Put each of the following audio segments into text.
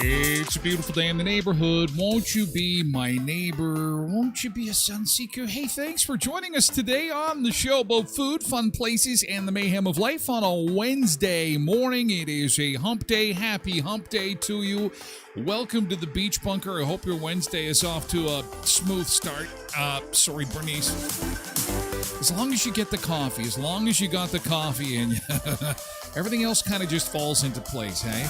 It's a beautiful day in the neighborhood. Won't you be my neighbor? Won't you be a sun seeker? Hey, thanks for joining us today on the show about food, fun places, and the mayhem of life on a Wednesday morning. It is a hump day. Happy hump day to you. Welcome to the Beach Bunker. I hope your Wednesday is off to a smooth start. Sorry, Bernice. As long as you get the coffee, as long as you got the coffee and everything else kind of just falls into place, hey?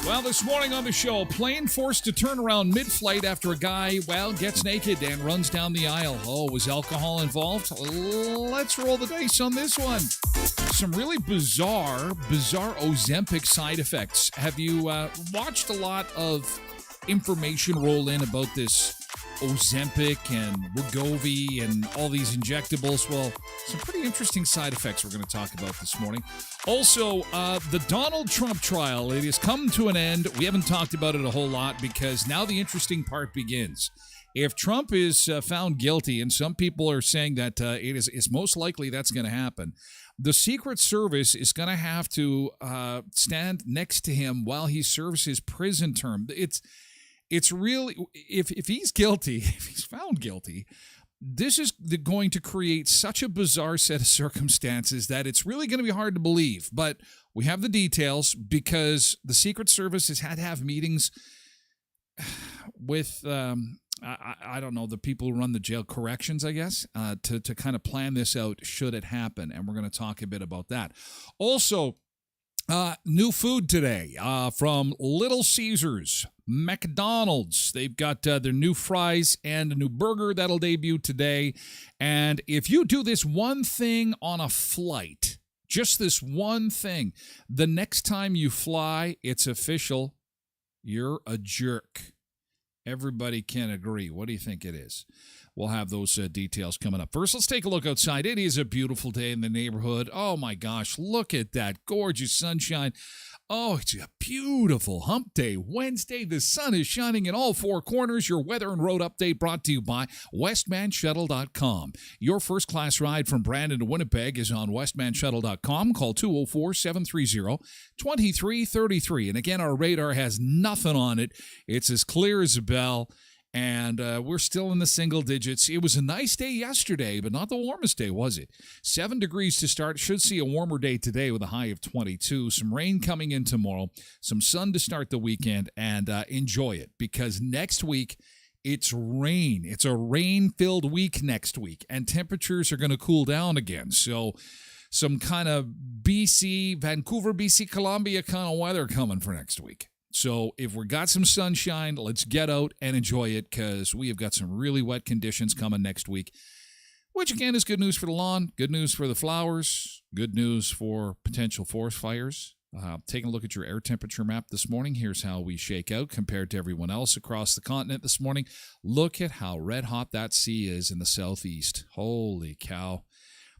Well, this morning on the show, plane forced to turn around mid-flight after a guy, gets naked and runs down the aisle. Oh, was alcohol involved? Let's roll the dice on this one. Some really bizarre Ozempic side effects. Have you watched a lot of information roll in about this Ozempic and Wegovy and all these injectables? Well, some pretty interesting side effects we're going to talk about this morning. Also, the Donald Trump trial, it has come to an end. We haven't talked about it a whole lot because now the interesting part begins. If Trump is found guilty, and some people are saying that it's most likely that's going to happen, the Secret Service is going to have to stand next to him while he serves his prison term. It's really, if he's guilty, if he's found guilty, this is going to create such a bizarre set of circumstances that it's really going to be hard to believe. But we have the details because the Secret Service has had to have meetings with, I don't know, the people who run the jail corrections, I guess, to kind of plan this out should it happen. And we're going to talk a bit about that. Also, new food today from Little Caesars, McDonald's. They've got their new fries and a new burger that'll debut today. And if you do this one thing on a flight, just this one thing, the next time you fly, it's official, you're a jerk. Everybody can agree. What do you think it is? We'll have those details coming up. First, let's take a look outside. It is a beautiful day in the neighborhood. Oh, my gosh. Look at that gorgeous sunshine. Oh, it's a beautiful hump day. Wednesday, the sun is shining in all four corners. Your weather and road update brought to you by westmanshuttle.com. Your first-class ride from Brandon to Winnipeg is on westmanshuttle.com. Call 204-730-2333. And again, our radar has nothing on it. It's as clear as a bell. And we're still in the single digits. It was a nice day yesterday, but not the warmest day, was it? 7 degrees to start. Should see a warmer day today with a high of 22. Some rain coming in tomorrow. Some sun to start the weekend. And enjoy it because next week It's rain. It's a rain-filled week next week, and temperatures are going to cool down again. So some kind of Vancouver, BC, Columbia kind of weather coming for next week. So if we got some sunshine, let's get out and enjoy it, because we have got some really wet conditions coming next week, which again is good news for the lawn, good news for the flowers, good news for potential forest fires. Taking a look at your air temperature map this morning, here's how we shake out compared to everyone else across the continent this morning. Look at how red hot that sea is in the southeast. Holy cow.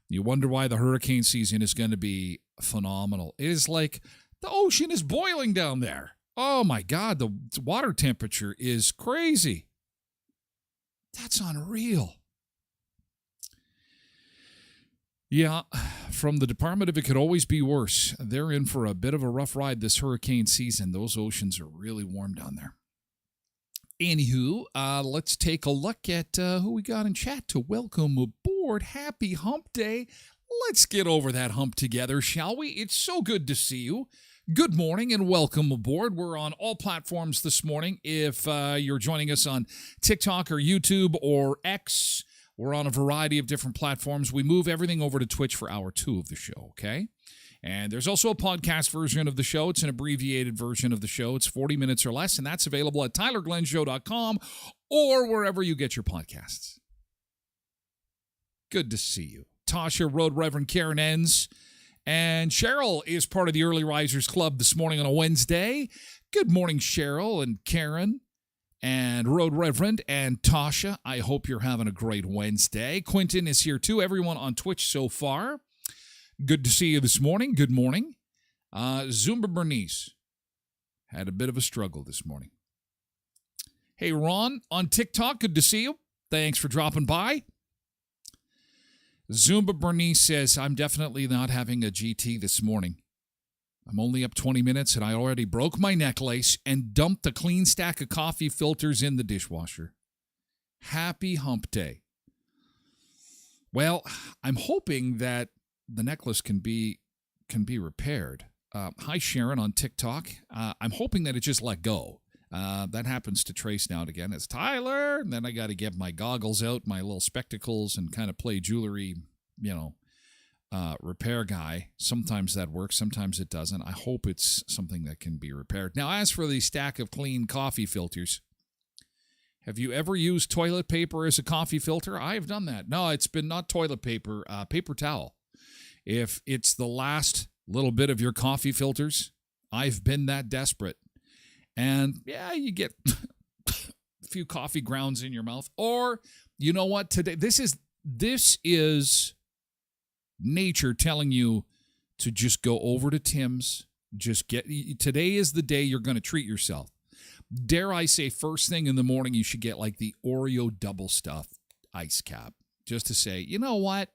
You wonder why the hurricane season is going to be phenomenal. It is like the ocean is boiling down there. Oh my God, the water temperature is crazy. That's unreal. Yeah, from the Department of It Could Always Be Worse. They're in for a bit of a rough ride this hurricane season. Those oceans are really warm down there. Anywho, let's take a look at who we got in chat to welcome aboard. Happy Hump Day. Let's get over that hump together, shall we? It's so good to see you. Good morning and welcome aboard. We're on all platforms this morning. If you're joining us on TikTok or YouTube or X, we're on a variety of different platforms. We move everything over to Twitch for hour 2 of the show, okay? And there's also a podcast version of the show. It's an abbreviated version of the show. It's 40 minutes or less, and that's available at tylerglenshow.com or wherever you get your podcasts. Good to see you. Tasha, Road Reverend Karen Enns, and Cheryl is part of the Early Risers Club this morning on a Wednesday. Good morning, Cheryl and Karen and Road Reverend and Tasha. I hope you're having a great Wednesday. Quentin is here too. Everyone on Twitch so far. Good to see you this morning. Good morning. Zumba Bernice had a bit of a struggle this morning. Hey, Ron on TikTok. Good to see you. Thanks for dropping by. Zumba Bernice says, I'm definitely not having a GT this morning. I'm only up 20 minutes and I already broke my necklace and dumped a clean stack of coffee filters in the dishwasher. Happy Hump Day. Well, I'm hoping that the necklace can be repaired. Hi, Sharon on TikTok. I'm hoping that it just let go. That happens to Trace now and again. It's Tyler, and then I got to get my goggles out, my little spectacles, and kind of play jewelry, repair guy. Sometimes that works, sometimes it doesn't. I hope it's something that can be repaired. Now, as for the stack of clean coffee filters, have you ever used toilet paper as a coffee filter? I've done that. No, it's been not toilet paper, paper towel. If it's the last little bit of your coffee filters, I've been that desperate. And yeah, you get a few coffee grounds in your mouth. Or, you know what, today, this is nature telling you to just go over to Tim's. Today is the day you're going to treat yourself. Dare I say, first thing in the morning, you should get like the Oreo double stuffed ice cap. Just to say, you know what?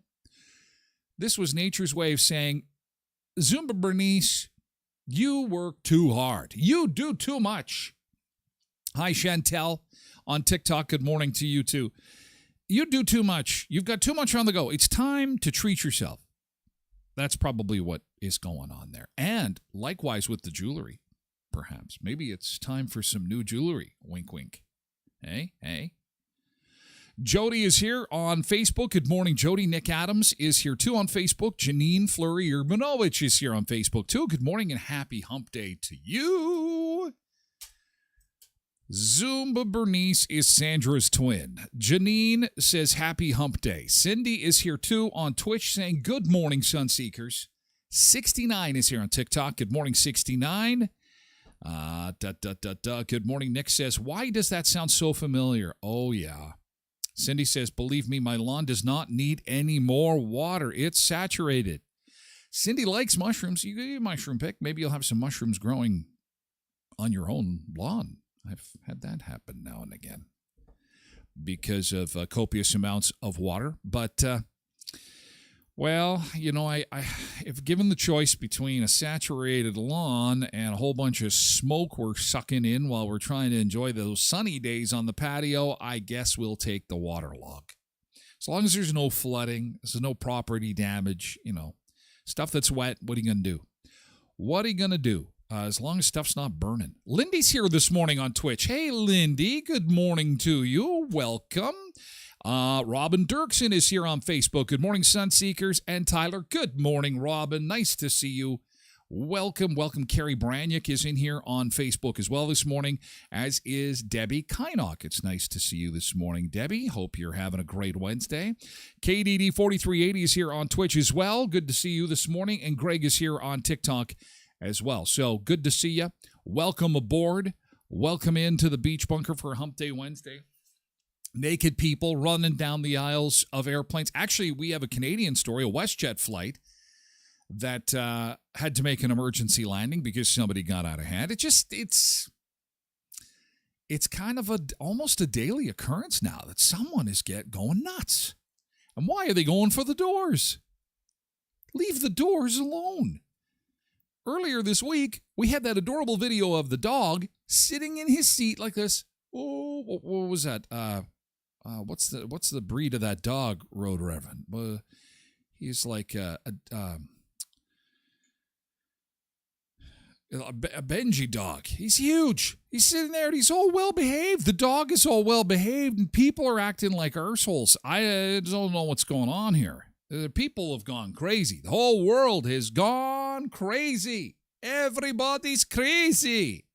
This was nature's way of saying, Zumba Bernice, you work too hard. You do too much. Hi, Chantel on TikTok. Good morning to you, too. You do too much. You've got too much on the go. It's time to treat yourself. That's probably what is going on there. And likewise with the jewelry, perhaps. Maybe it's time for some new jewelry. Wink, wink. Hey. Jody is here on Facebook. Good morning, Jody. Nick Adams is here, too, on Facebook. Janine Fleury-Urbanovich is here on Facebook, too. Good morning and happy hump day to you. Zumba Bernice is Sandra's twin. Janine says happy hump day. Cindy is here, too, on Twitch saying good morning, Sunseekers. 69 is here on TikTok. Good morning, 69. Good morning, Nick says, why does that sound so familiar? Oh, yeah. Cindy says, believe me, my lawn does not need any more water. It's saturated. Cindy likes mushrooms. You get a mushroom pick. Maybe you'll have some mushrooms growing on your own lawn. I've had that happen now and again because of copious amounts of water. But, if given the choice between a saturated lawn and a whole bunch of smoke we're sucking in while we're trying to enjoy those sunny days on the patio, I guess we'll take the waterlog. As long as there's no flooding, there's no property damage, stuff that's wet, what are you going to do? What are you going to do? as long as stuff's not burning. Lindy's here this morning on Twitch. Hey, Lindy, good morning to you. Welcome. Robin Dirksen is here on Facebook. Good morning, Sunseekers. And Tyler, good morning, Robin. Nice to see you. Welcome. Carrie Branyuk is in here on Facebook as well this morning, as is Debbie Kynock. It's nice to see you this morning, Debbie. Hope you're having a great Wednesday. KDD4380 is here on Twitch as well. Good to see you this morning. And Greg is here on TikTok as well. So good to see you. Welcome aboard. Welcome into the Beach Bunker for Hump Day Wednesday. Naked people running down the aisles of airplanes. Actually, we have a Canadian story, a WestJet flight that had to make an emergency landing because somebody got out of hand. It's kind of almost a daily occurrence now that someone is going nuts. And why are they going for the doors? Leave the doors alone. Earlier this week, we had that adorable video of the dog sitting in his seat like this. Oh, what was that? What's the breed of that dog, Road Reverend? He's like a Benji dog. He's huge. He's sitting there and he's all well behaved. The dog is all well behaved and people are acting like arseholes. I don't know what's going on here. The people have gone crazy. The whole world has gone crazy. Everybody's crazy.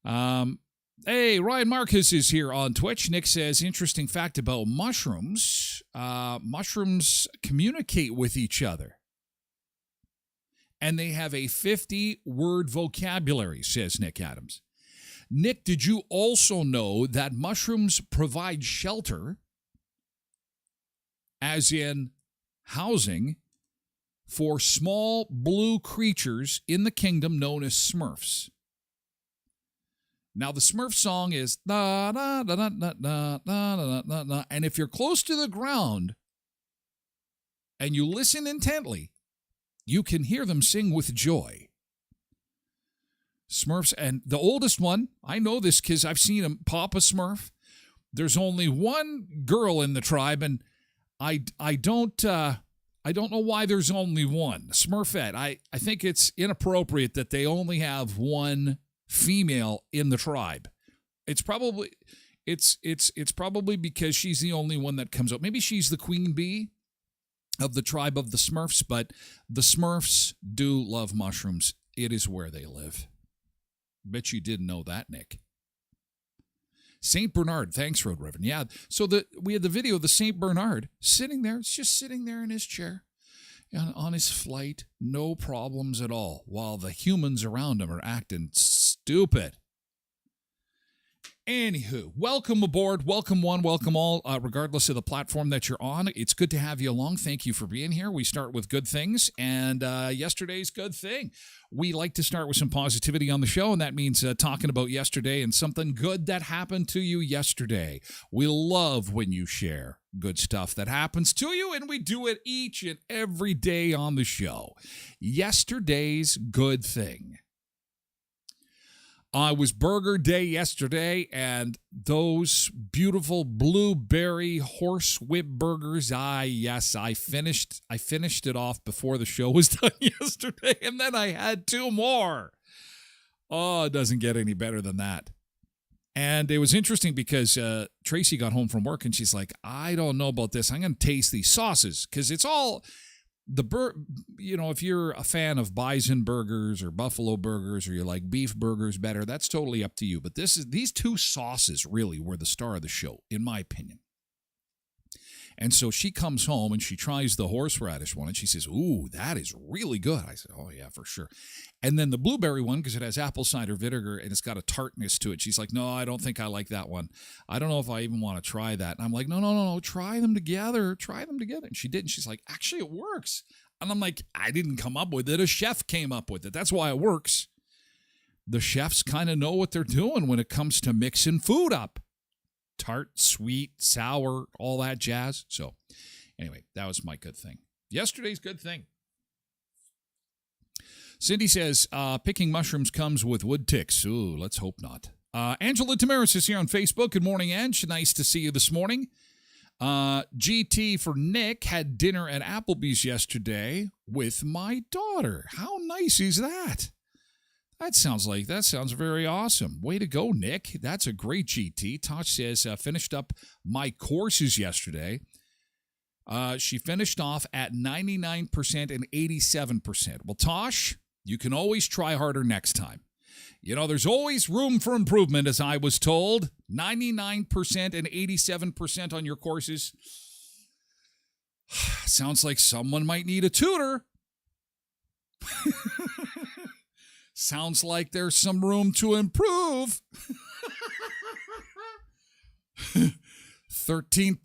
Hey, Ryan Marcus is here on Twitch. Nick says, interesting fact about mushrooms. Mushrooms communicate with each other. And they have a 50-word vocabulary, says Nick Adams. Nick, did you also know that mushrooms provide shelter, as in housing, for small blue creatures in the kingdom known as Smurfs? Now, the Smurf song is na na na na na na na na na, and if you're close to the ground and you listen intently, you can hear them sing with joy. Smurfs, and the oldest one, I know this because I've seen him, Papa Smurf. There's only one girl in the tribe, and I don't know why there's only one. Smurfette. I think it's inappropriate that they only have one female in the tribe. It's probably because she's the only one that comes up. Maybe she's the queen bee of the tribe of the Smurfs, but the Smurfs do love mushrooms. It is where they live. Bet you didn't know that, Nick. St. Bernard, thanks, Road Reverend. Yeah, so we had the video of the St. Bernard sitting there. It's just sitting there in his chair on his flight, no problems at all, while the humans around him are acting stupid. Anywho, welcome aboard, welcome one, welcome all, regardless of the platform that you're on. It's good to have you along. Thank you for being here. We start with good things, and yesterday's good thing. We like to start with some positivity on the show, and that means talking about yesterday and something good that happened to you yesterday. We love when you share good stuff that happens to you, and we do it each and every day on the show. Yesterday's good thing. It was Burger Day yesterday, and those beautiful blueberry horsewhip burgers. Yes, I finished it off before the show was done yesterday, and then I had two more. Oh, it doesn't get any better than that. And it was interesting because Tracy got home from work, and she's like, I don't know about this. I'm going to taste these sauces, because it's all... if you're a fan of bison burgers or buffalo burgers, or you like beef burgers better, that's totally up to you. But these two sauces really were the star of the show, in my opinion. And so she comes home and she tries the horseradish one, and she says, ooh, that is really good. I said, oh, yeah, for sure. And then the blueberry one, because it has apple cider vinegar and it's got a tartness to it. She's like, no, I don't think I like that one. I don't know if I even want to try that. And I'm like, no, try them together. And she did. And she's like, actually, it works. And I'm like, I didn't come up with it. A chef came up with it. That's why it works. The chefs kind of know what they're doing when it comes to mixing food up. Tart, sweet, sour, all that jazz. So anyway, that was my good thing. Yesterday's good thing. Cindy says, picking mushrooms comes with wood ticks. Ooh, let's hope not. Angela Tamaris is here on Facebook. Good morning, Ange. Nice to see you this morning. GT for Nick had dinner at Applebee's yesterday with my daughter. How nice is that? That sounds very awesome. Way to go, Nick. That's a great GT. Tosh says, finished up my courses yesterday. She finished off at 99% and 87%. Well, Tosh, you can always try harder next time. You know, there's always room for improvement, as I was told. 99% and 87% on your courses. Sounds like someone might need a tutor. Sounds like there's some room to improve. 13.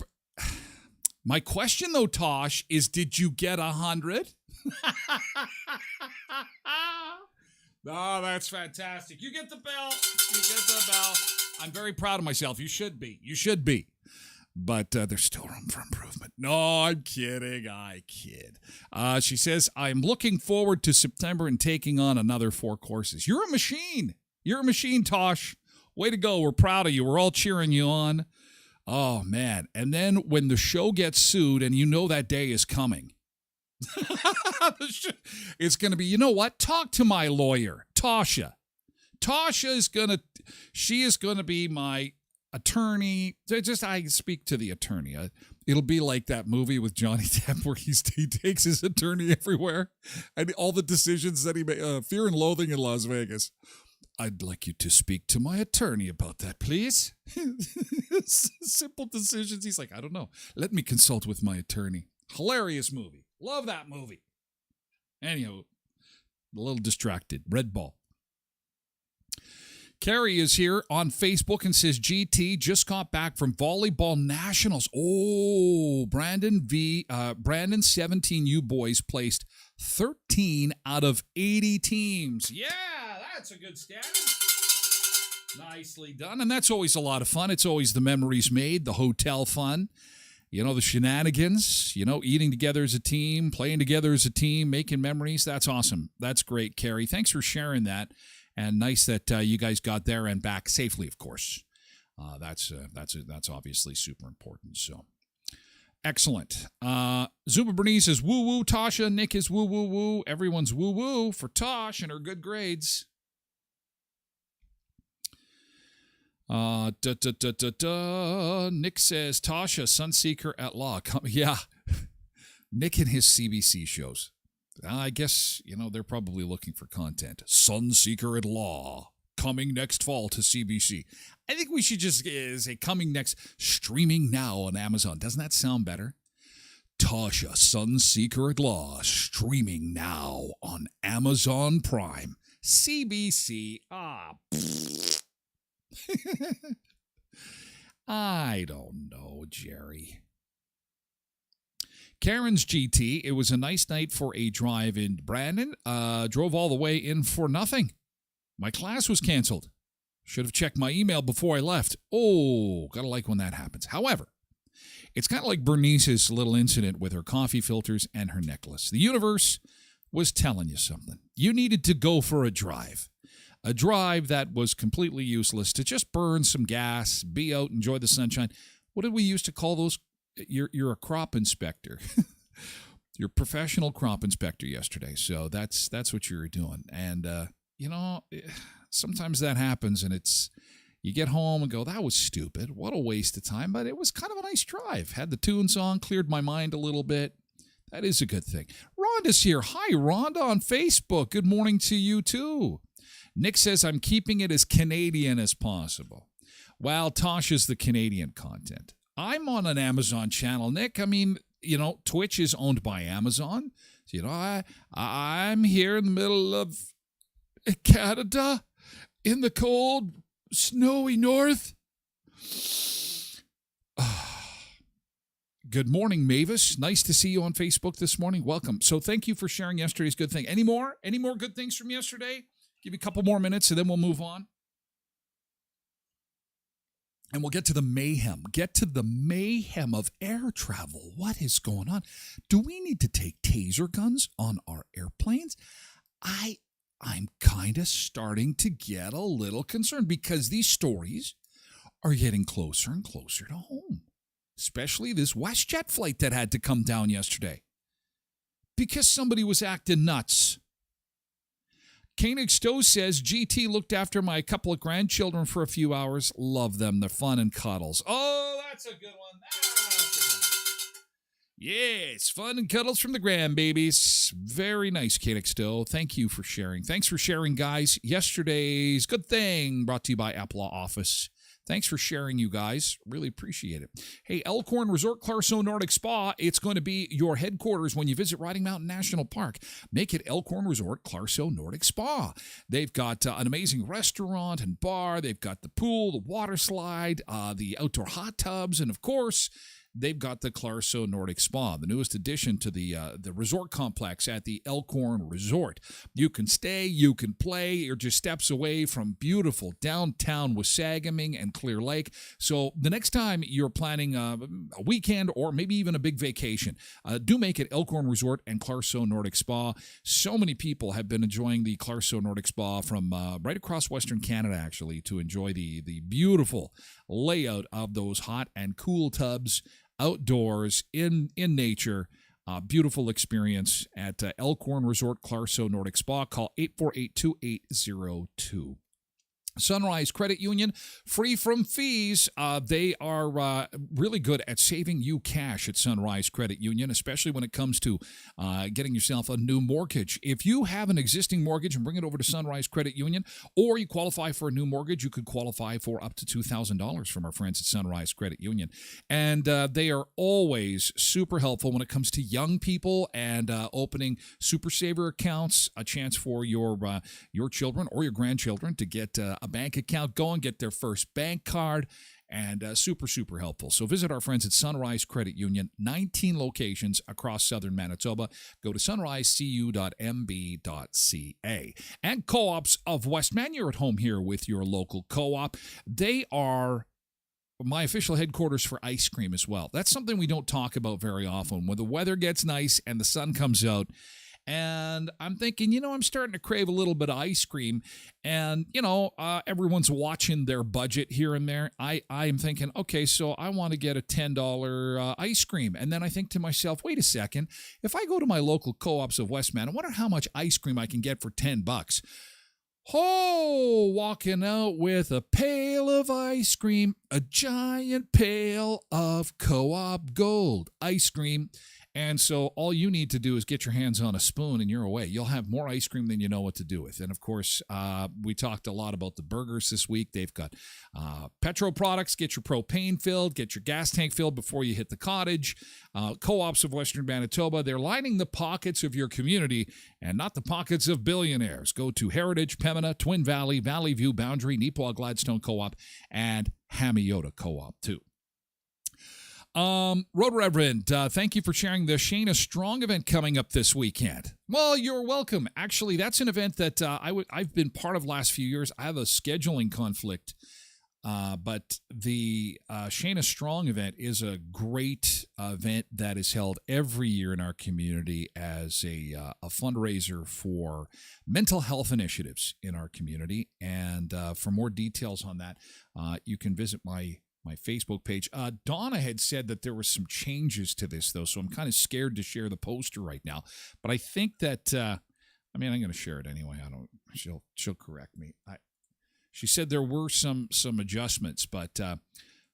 My question, though, Tosh, is did you get 100? Oh, that's fantastic. You get the bell. You get the bell. I'm very proud of myself. You should be. You should be. But there's still room for improvement. No, I'm kidding. I kid. She says, I'm looking forward to September and taking on another 4 courses. You're a machine. You're a machine, Tosh. Way to go. We're proud of you. We're all cheering you on. Oh, man. And then when the show gets sued and you know that day is coming, it's going to be, you know what? Talk to my lawyer, Tasha. Tasha is going to be my attorney. I speak to the attorney. It'll be like that movie with Johnny Depp where he takes his attorney everywhere and all the decisions that he made. Fear and Loathing in Las Vegas. I'd like you to speak to my attorney about that, please. Simple decisions. He's like, I don't know. Let me consult with my attorney. Hilarious movie. Love that movie. Anyhow, a little distracted. Red ball. Carrie is here on Facebook and says, GT just got back from volleyball nationals. Oh, Brandon 17U boys placed 13 out of 80 teams. Yeah, that's a good stat. Nicely done. And that's always a lot of fun. It's always the memories made, the hotel fun. You know, the shenanigans, eating together as a team, playing together as a team, making memories. That's awesome. That's great, Carrie. Thanks for sharing that. And nice that you guys got there and back safely, of course. That's obviously super important. So, excellent. Zuba Bernice is woo-woo. Tasha, Nick is woo-woo-woo. Everyone's woo-woo for Tosh and her good grades. Nick says, Tasha, Sunseeker at Law. Yeah. Nick and his CBC shows. I guess, they're probably looking for content. Sunseeker at Law. Coming next fall to CBC. I think we should just say coming next, streaming now on Amazon. Doesn't that sound better? Tasha, Sunseeker at Law. Streaming now on Amazon Prime. CBC. I don't know, Jerry. Karen's GT, it was a nice night for a drive in Brandon. Drove all the way in for nothing. My class was canceled. Should have checked my email before I left. Oh, gotta like when that happens. However, it's kind of like Bernice's little incident with her coffee filters and her necklace. The universe was telling you something. You needed to go for a drive. A drive that was completely useless to just burn some gas, be out, enjoy the sunshine. What did we used to call those? You're a crop inspector. You're a professional crop inspector yesterday. So that's what you were doing. And, sometimes that happens and you get home and go, that was stupid. What a waste of time. But it was kind of a nice drive. Had the tunes on, cleared my mind a little bit. That is a good thing. Rhonda's here. Hi, Rhonda on Facebook. Good morning to you, too. Nick says, I'm keeping it as Canadian as possible. Well, Tasha's the Canadian content. I'm on an Amazon channel, Nick. I mean, Twitch is owned by Amazon. So, I'm here in the middle of Canada in the cold, snowy north. Good morning, Mavis. Nice to see you on Facebook this morning. Welcome. So thank you for sharing yesterday's good thing. Any more good things from yesterday? Give you a couple more minutes and then we'll move on. And we'll get to the mayhem. Get to the mayhem of air travel. What is going on? Do we need to take taser guns on our airplanes? I'm kind of starting to get a little concerned because these stories are getting closer and closer to home. especially this WestJet flight that had to come down yesterday because somebody was acting nuts. Koenig Stowe says, GT looked after my couple of grandchildren for a few hours. Love them. They're fun and cuddles. Oh, that's a good one. Yes, fun and cuddles from the grandbabies. Very nice, Koenig Stowe. Thank you for sharing. Thanks for sharing, guys. Yesterday's good thing brought to you by Apple Office. Thanks for sharing, you guys. Really appreciate it. Hey, Elkhorn Resort Clarso Nordic Spa. It's going to be your headquarters when you visit Riding Mountain National Park. Make it Elkhorn Resort Clarso Nordic Spa. They've got an amazing restaurant and bar. They've got the pool, the water slide, the outdoor hot tubs, and, of course, they've got the Clarso Nordic Spa, the newest addition to the resort complex at the Elkhorn Resort. You can stay, you can play. You're just steps away from beautiful downtown Wasagaming and Clear Lake. So the next time you're planning a weekend or maybe even a big vacation, do make it Elkhorn Resort and Clarso Nordic Spa. So many people have been enjoying the Clarso Nordic Spa from right across Western Canada, actually, to enjoy the beautiful layout of those hot and cool tubs outdoors in nature. Beautiful experience at Elkhorn Resort Clarso Nordic Spa. Call 848-2802. Sunrise Credit Union, free from fees. They are really good at saving you cash at Sunrise Credit Union, especially when it comes to getting yourself a new mortgage. If you have an existing mortgage and bring it over to Sunrise Credit Union, or you qualify for a new mortgage, you could qualify for up to $2,000 from our friends at Sunrise Credit Union. And they are always super helpful when it comes to young people and opening Super Saver accounts, a chance for your children or your grandchildren to get a bank account going, get their first bank card, and super helpful. So visit our friends at Sunrise Credit Union, 19 locations across southern Manitoba. Go to sunrisecu.mb.ca. And Co-ops of Westman, you're at home here with your local co-op. They are my official headquarters for ice cream as well. That's something we don't talk about very often. When the weather gets nice and the sun comes out, and I'm thinking, I'm starting to crave a little bit of ice cream. And, everyone's watching their budget here and there. I'm thinking, okay, so I want to get a $10 ice cream. And then I think to myself, wait a second. If I go to my local co-ops of Westman, I wonder how much ice cream I can get for $10. Oh, walking out with a pail of ice cream, a giant pail of Co-op Gold ice cream. And so all you need to do is get your hands on a spoon and you're away. You'll have more ice cream than you know what to do with. And, of course, we talked a lot about the burgers this week. They've got petro products. Get your propane filled. Get your gas tank filled before you hit the cottage. Co-ops of Western Manitoba, they're lining the pockets of your community and not the pockets of billionaires. Go to Heritage, Pembina, Twin Valley, Valley View, Boundary, Neepawa Gladstone Co-op, and Hamiota Co-op, too. Road Reverend, thank you for sharing the Shayna Strong event coming up this weekend. Well, you're welcome. Actually, that's an event that I've been part of last few years. I have a scheduling conflict, but the Shayna Strong event is a great event that is held every year in our community as a fundraiser for mental health initiatives in our community. And for more details on that, you can visit my Facebook page. Donna had said that there were some changes to this, though, so I'm kind of scared to share the poster right now. But I think that, I'm going to share it anyway. She'll correct me. She said there were some adjustments, but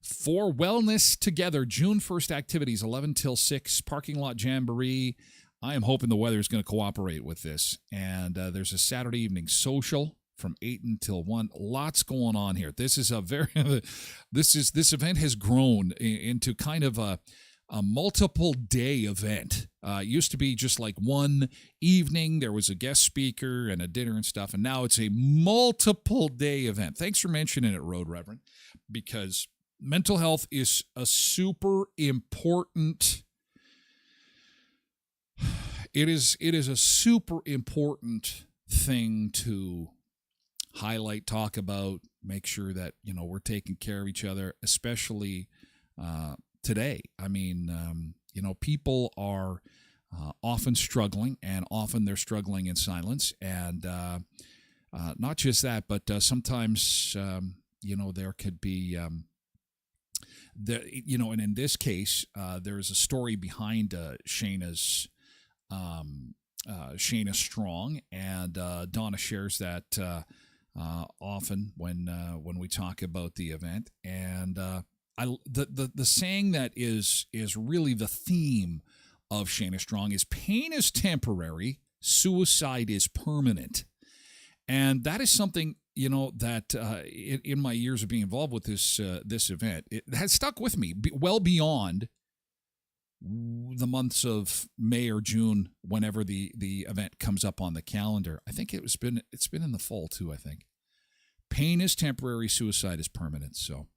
for Wellness Together, June 1st activities, 11 till 6, parking lot jamboree. I am hoping the weather is going to cooperate with this. And there's a Saturday evening social from 8 until 1. Lots going on here. This is this event has grown into kind of a multiple day event. It used to be just like one evening. There was a guest speaker and a dinner and stuff, and now it's a multiple day event. Thanks for mentioning it, Road Reverend, because mental health is a super important. It is a super important thing to highlight, talk about, make sure that, we're taking care of each other, especially today. I mean, people are often struggling, and often they're struggling in silence. And not just that, but sometimes, there could be and in this case, there is a story behind Shayna's Shayna Strong, and Donna shares that often when we talk about the event. And the saying that is really the theme of Shayna Strong is pain is temporary, suicide is permanent. And that is something, that in my years of being involved with this event, it has stuck with me well beyond the months of May or June, whenever the event comes up on the calendar. I think it's been in the fall too, I think. Pain is temporary, suicide is permanent. So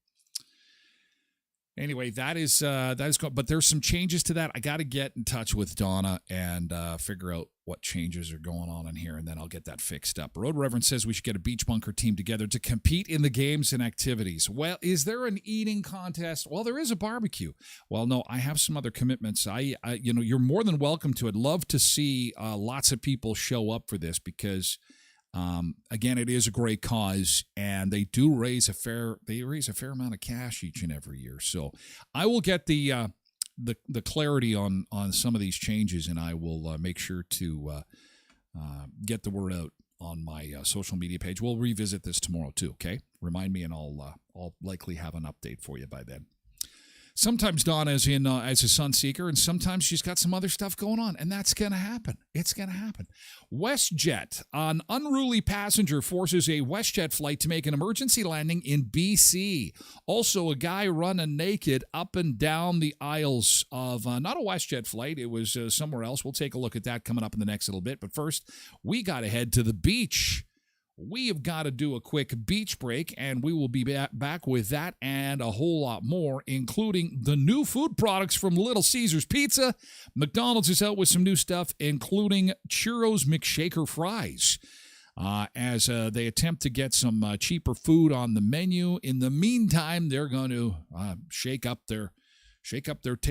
anyway, that is good. But there's some changes to that. I got to get in touch with Donna and figure out what changes are going on in here, and then I'll get that fixed up. Road Reverend says we should get a beach bunker team together to compete in the games and activities. Well, is there an eating contest? Well, there is a barbecue. Well, no, I have some other commitments. You're more than welcome to. I'd love to see lots of people show up for this because, again, it is a great cause, and they do raise a fair amount of cash each and every year. So I will get the clarity on some of these changes, and I will make sure to get the word out on my social media page. We'll revisit this tomorrow too, okay? Remind me, and I'll likely have an update for you by then. Sometimes Donna is in as a Sunseeker, and sometimes she's got some other stuff going on, and that's going to happen. It's going to happen. WestJet, an unruly passenger forces a WestJet flight to make an emergency landing in BC. Also, a guy running naked up and down the aisles of not a WestJet flight. It was somewhere else. We'll take a look at that coming up in the next little bit. But first, we got to head to the beach. We have got to do a quick beach break, and we will be back with that and a whole lot more, including the new food products from Little Caesars Pizza. McDonald's is out with some new stuff, including Churros McShaker fries, as they attempt to get some cheaper food on the menu. In the meantime, they're going to shake up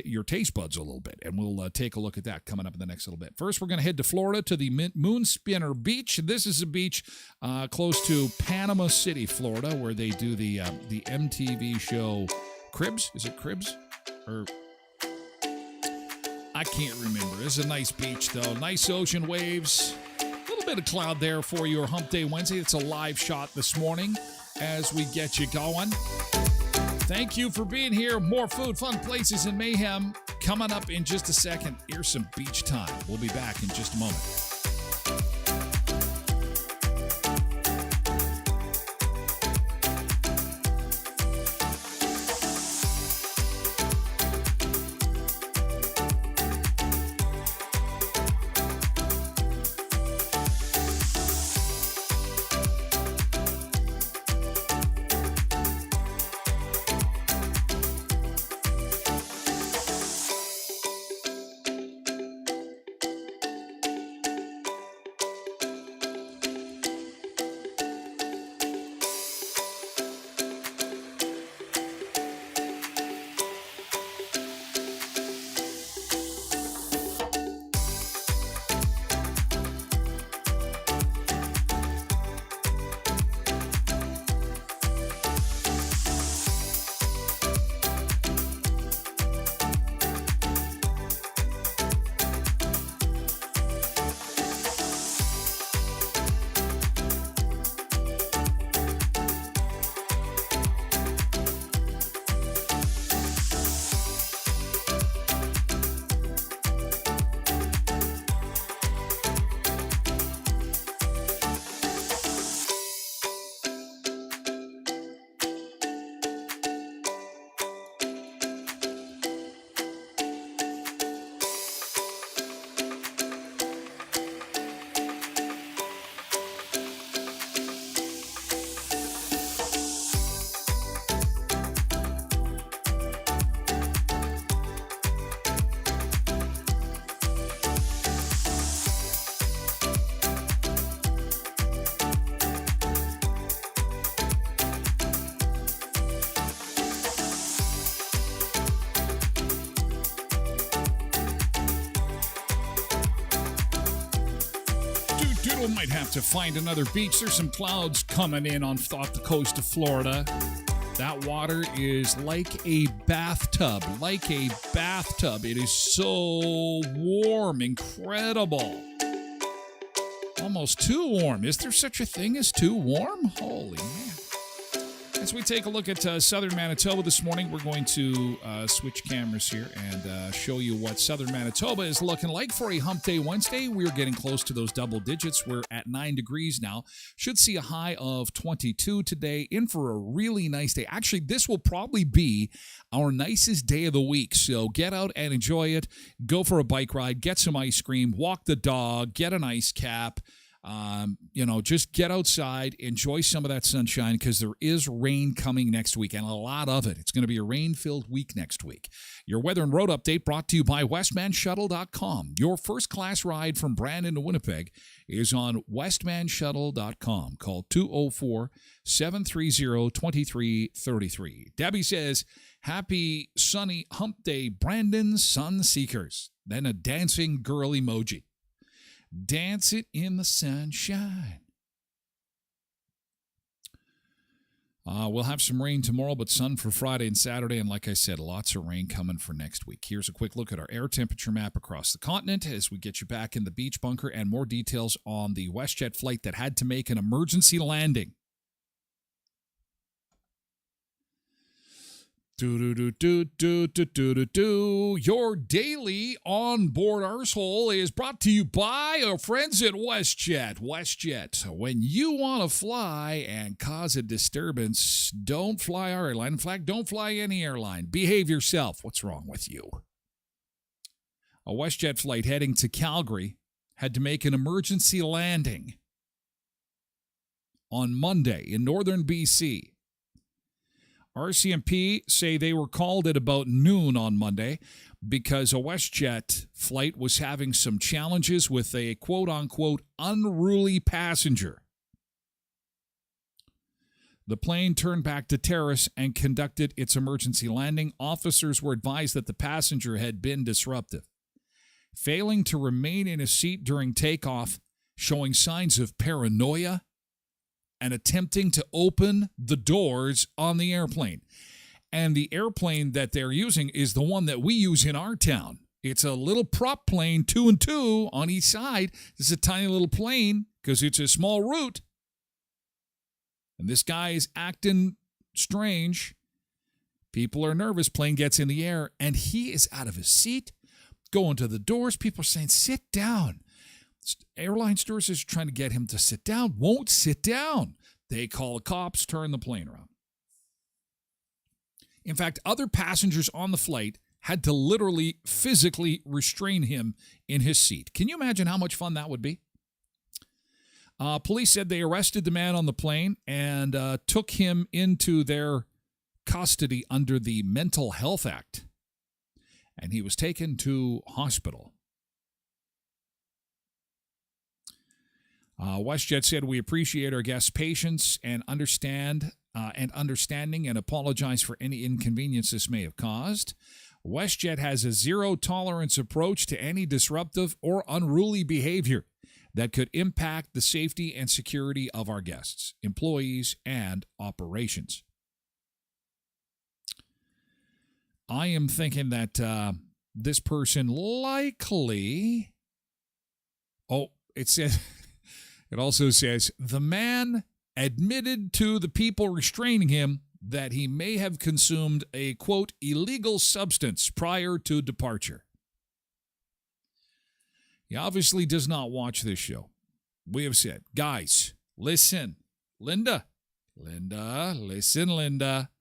your taste buds a little bit, and we'll take a look at that coming up in the next little bit. First, we're going to head to Florida to the Moon Spinner Beach. This is a beach close to Panama City, Florida, where they do the MTV show Cribs. Is it Cribs? Or I can't remember. It's a nice beach, though. Nice ocean waves. A little bit of cloud there for your Hump Day Wednesday. It's a live shot this morning as we get you going. Thank you for being here. More food, fun, places, and mayhem coming up in just a second. Here's some beach time. We'll be back in just a moment. Might have to find another beach. There's some clouds coming in off the coast of Florida. That water is like a bathtub, It is so warm, incredible. Almost too warm. Is there such a thing as too warm? Holy man. As we take a look at southern Manitoba this morning, we're going to switch cameras here and show you what southern Manitoba is looking like for a Hump Day Wednesday. We're getting close to those double digits. We're at 9 degrees now. Should see a high of 22 today. In for a really nice day. Actually, this will probably be our nicest day of the week. So get out and enjoy it. Go for a bike ride. Get some ice cream. Walk the dog. Get an ice cap. Just get outside, enjoy some of that sunshine because there is rain coming next week and a lot of it. It's going to be a rain-filled week next week. Your weather and road update brought to you by voicemanusa.com. Your first-class ride from Brandon to Winnipeg is on voicemanusa.com. Call 204-730-2333. Debbie says, happy sunny Hump Day, Brandon Sun Seekers. Then a dancing girl emoji. Dance it in the sunshine. We'll have some rain tomorrow, but sun for Friday and Saturday. And like I said, lots of rain coming for next week. Here's a quick look at our air temperature map across the continent as we get you back in the beach bunker and more details on the WestJet flight that had to make an emergency landing. Your daily onboard arsehole is brought to you by our friends at WestJet. WestJet, when you want to fly and cause a disturbance, don't fly our airline. In fact, don't fly any airline. Behave yourself. What's wrong with you? A WestJet flight heading to Calgary had to make an emergency landing on Monday in northern BC. RCMP say they were called at about noon on Monday because a WestJet flight was having some challenges with a quote-unquote unruly passenger. The plane turned back to terrace and conducted its emergency landing. Officers were advised that the passenger had been disruptive, failing to remain in his seat during takeoff, showing signs of paranoia, and attempting to open the doors on the airplane. And the airplane that they're using is the one that we use in our town. It's a little prop plane, 2 and 2 on each side. This is a tiny little plane because it's a small route. And this guy is acting strange. People are nervous. Plane gets in the air, and he is out of his seat, going to the doors. People are saying, sit down. Airline stewardesses are trying to get him to sit down. Won't sit down. They call the cops, turn the plane around. In fact, other passengers on the flight had to literally physically restrain him in his seat. Can you imagine how much fun that would be? Police said they arrested the man on the plane and took him into their custody under the Mental Health Act. And he was taken to hospital. WestJet said, we appreciate our guests' patience and understanding and apologize for any inconvenience this may have caused. WestJet has a zero-tolerance approach to any disruptive or unruly behavior that could impact the safety and security of our guests, employees, and operations. I am thinking that this person likely... It also says, the man admitted to the people restraining him that he may have consumed a, quote, illegal substance prior to departure. He obviously does not watch this show. We have said, guys, listen. Linda, listen, Linda.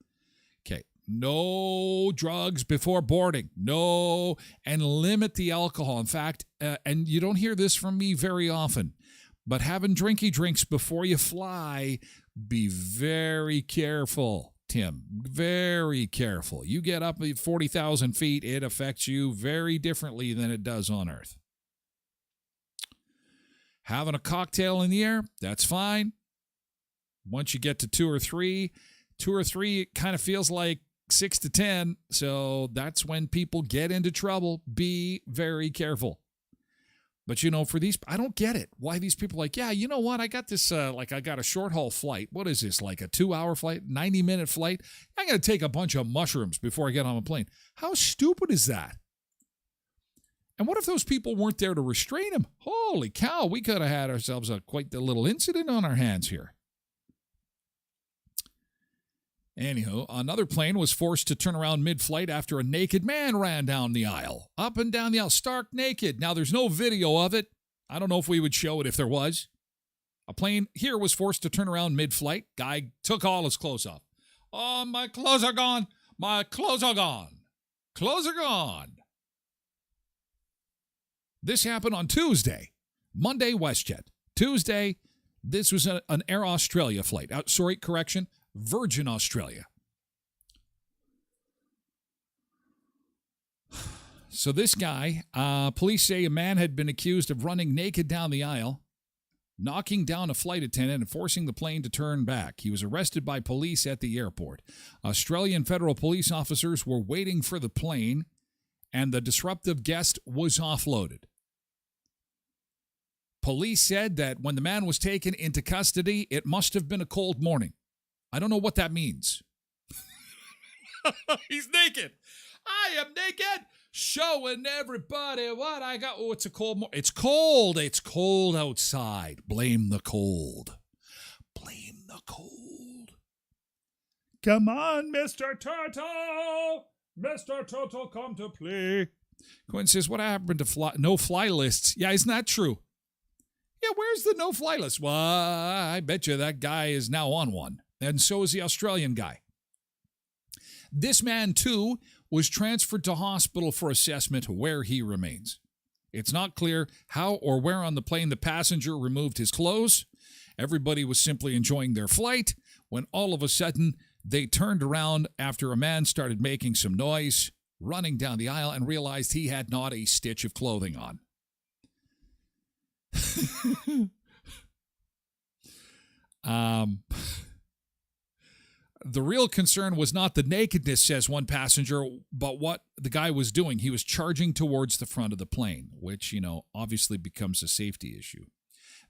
Okay, no drugs before boarding. No, and limit the alcohol. In fact, and you don't hear this from me very often, but having drinky drinks before you fly, be very careful, Tim. Very careful. You get up at 40,000 feet, it affects you very differently than it does on Earth. Having a cocktail in the air, that's fine. Once you get to 2 or 3, it kind of feels like 6 to 10. So that's when people get into trouble. Be very careful. But, for these, I don't get it. Why these people are like, yeah, you know what? I got this, I got a short haul flight. What is this, like a 2-hour flight, 90-minute flight? I'm going to take a bunch of mushrooms before I get on a plane. How stupid is that? And what if those people weren't there to restrain him? Holy cow, we could have had ourselves quite the little incident on our hands here. Anywho, another plane was forced to turn around mid-flight after a naked man ran down the aisle. Up and down the aisle, stark naked. Now, there's no video of it. I don't know if we would show it if there was. A plane here was forced to turn around mid-flight. Guy took all his clothes off. Oh, my clothes are gone. My clothes are gone. Clothes are gone. This happened on Tuesday. Monday, WestJet. Tuesday, this was an Air Australia flight. Virgin Australia. So this guy, police say a man had been accused of running naked down the aisle, knocking down a flight attendant and forcing the plane to turn back. He was arrested by police at the airport. Australian federal police officers were waiting for the plane, and the disruptive guest was offloaded. Police said that when the man was taken into custody, it must have been a cold morning. I don't know what that means. He's naked. I am naked, showing everybody what I got. Oh, it's a cold morning. It's cold. It's cold outside. Blame the cold. Blame the cold. Come on, Mr. Turtle. Mr. Turtle, come to play. Quinn says, what happened to no-fly lists? Yeah, isn't that true? Yeah, where's the no-fly list? Well, I bet you that guy is now on one. And so is the Australian guy. This man, too, was transferred to hospital for assessment where he remains. It's not clear how or where on the plane the passenger removed his clothes. Everybody was simply enjoying their flight when all of a sudden they turned around after a man started making some noise, running down the aisle, and realized he had not a stitch of clothing on. The real concern was not the nakedness, says one passenger, but what the guy was doing. He was charging towards the front of the plane, which, obviously becomes a safety issue.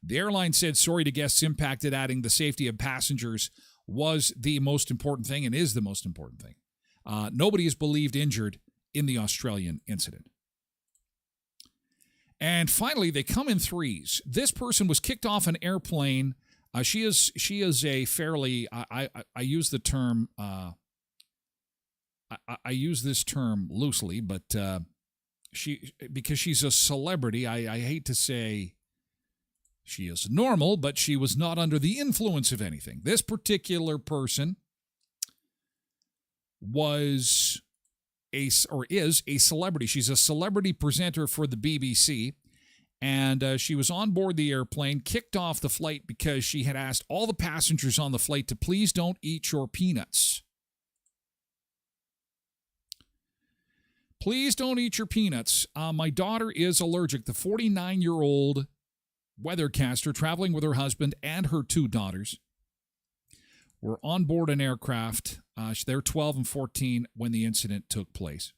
The airline said sorry to guests impacted, adding the safety of passengers was the most important thing and is the most important thing. Nobody is believed injured in the Australian incident. And finally, they come in threes. This person was kicked off an airplane. She is a fairly, I use the term, I use this term loosely, but because she's a celebrity, I hate to say she is normal, but she was not under the influence of anything. This particular person is a celebrity. She's a celebrity presenter for the BBC. And she was on board the airplane, kicked off the flight because she had asked all the passengers on the flight to please don't eat your peanuts. Please don't eat your peanuts. My daughter is allergic. The 49-year-old weathercaster traveling with her husband and her 2 daughters were on board an aircraft. They're 12 and 14 when the incident took place.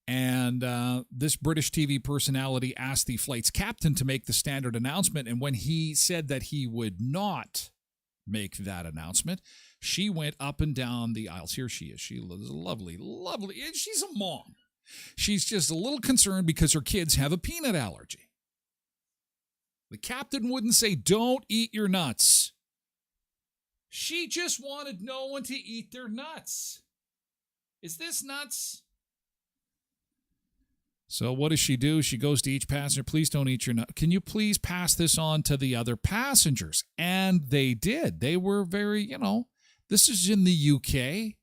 And this British TV personality asked the flight's captain to make the standard announcement. And when he said that he would not make that announcement, she went up and down the aisles. Here she is. She is lovely, lovely. She's a mom. She's just a little concerned because her kids have a peanut allergy. The captain wouldn't say, don't eat your nuts. She just wanted no one to eat their nuts. Is this nuts? So what does she do? She goes to each passenger, please don't eat your nut. Can you please pass this on to the other passengers? And they did. They were very, this is in the UK.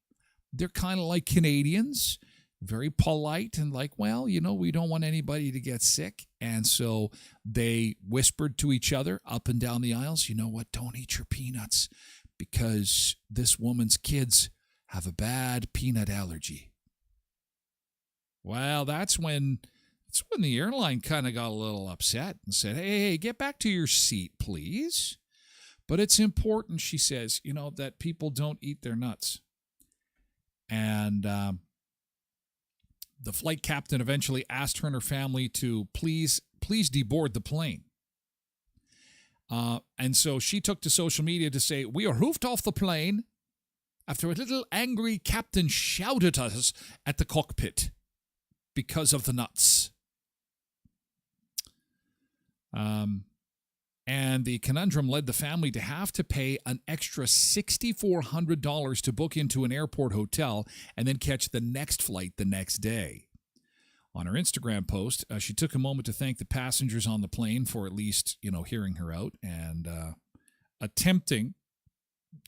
They're kind of like Canadians, very polite and like, well, we don't want anybody to get sick. And so they whispered to each other up and down the aisles, you know what, don't eat your peanuts because this woman's kids have a bad peanut allergy. Well, that's when the airline kind of got a little upset and said, hey, get back to your seat, please. But it's important, she says, that people don't eat their nuts. And The flight captain eventually asked her and her family to please deboard the plane. And so she took to social media to say, "We are hoofed off the plane after a little angry captain shouted at us at the cockpit because of the nuts." And the conundrum led the family to have to pay an extra $6,400 to book into an airport hotel and then catch the next flight the next day. On her Instagram post, she took a moment to thank the passengers on the plane for at least, hearing her out and attempting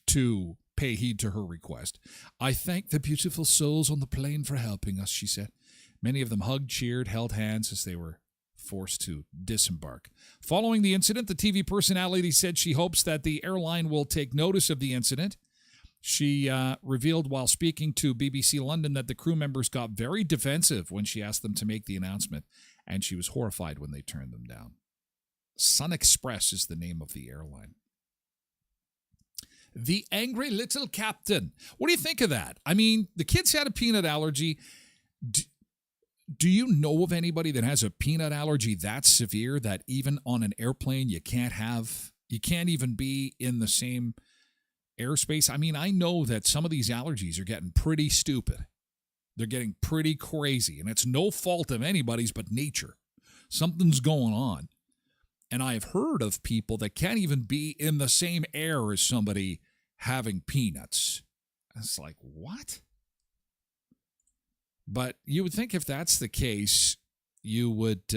to pay heed to her request. "I thank the beautiful souls on the plane for helping us," she said. Many of them hugged, cheered, held hands as they were forced to disembark. Following the incident, the TV personality said she hopes that the airline will take notice of the incident. She revealed while speaking to BBC London that the crew members got very defensive when she asked them to make the announcement, and she was horrified when they turned them down. Sun Express is the name of the airline. The angry little captain. What do you think of that? I mean, the kids had a peanut allergy. Do you know of anybody that has a peanut allergy that severe that even on an airplane you can't even be in the same airspace? I mean, I know that some of these allergies are getting pretty stupid. They're getting pretty crazy, and it's no fault of anybody's but nature. Something's going on. And I have heard of people that can't even be in the same air as somebody having peanuts. It's like, what? But you would think if that's the case, you would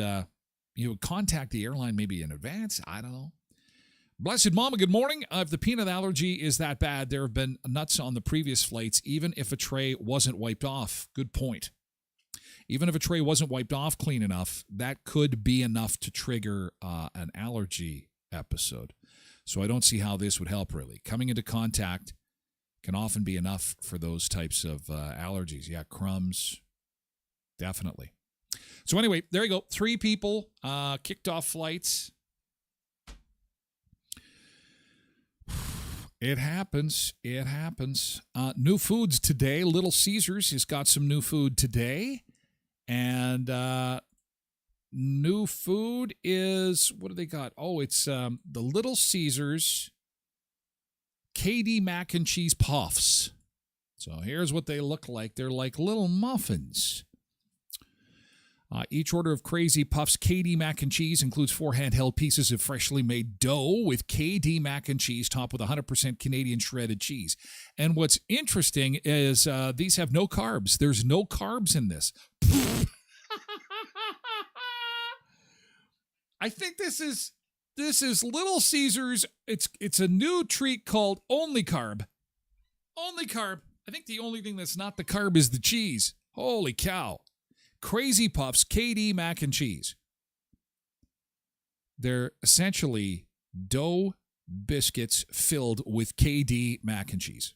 contact the airline maybe in advance. I don't know. Blessed Mama, good morning. If the peanut allergy is that bad, there have been nuts on the previous flights, even if a tray wasn't wiped off. Good point. Even if a tray wasn't wiped off clean enough, that could be enough to trigger an allergy episode. So I don't see how this would help, really. Coming into contact can often be enough for those types of allergies. Yeah, crumbs, definitely. So anyway, there you go. 3 people kicked off flights. It happens. It happens. New foods today. Little Caesars has got some new food today. And new food is, what do they got? Oh, it's the Little Caesars KD mac and cheese puffs. So here's what they look like. They're like little muffins. Each order of Crazy Puffs KD mac and cheese includes 4 handheld pieces of freshly made dough with KD mac and cheese topped with 100% Canadian shredded cheese. And what's interesting is these have no carbs. There's no carbs in this. I think this is Little Caesars. It's a new treat called Only Carb. Only Carb. I think the only thing that's not the carb is the cheese. Holy cow. Crazy Puffs, KD mac and cheese. They're essentially dough biscuits filled with KD mac and cheese.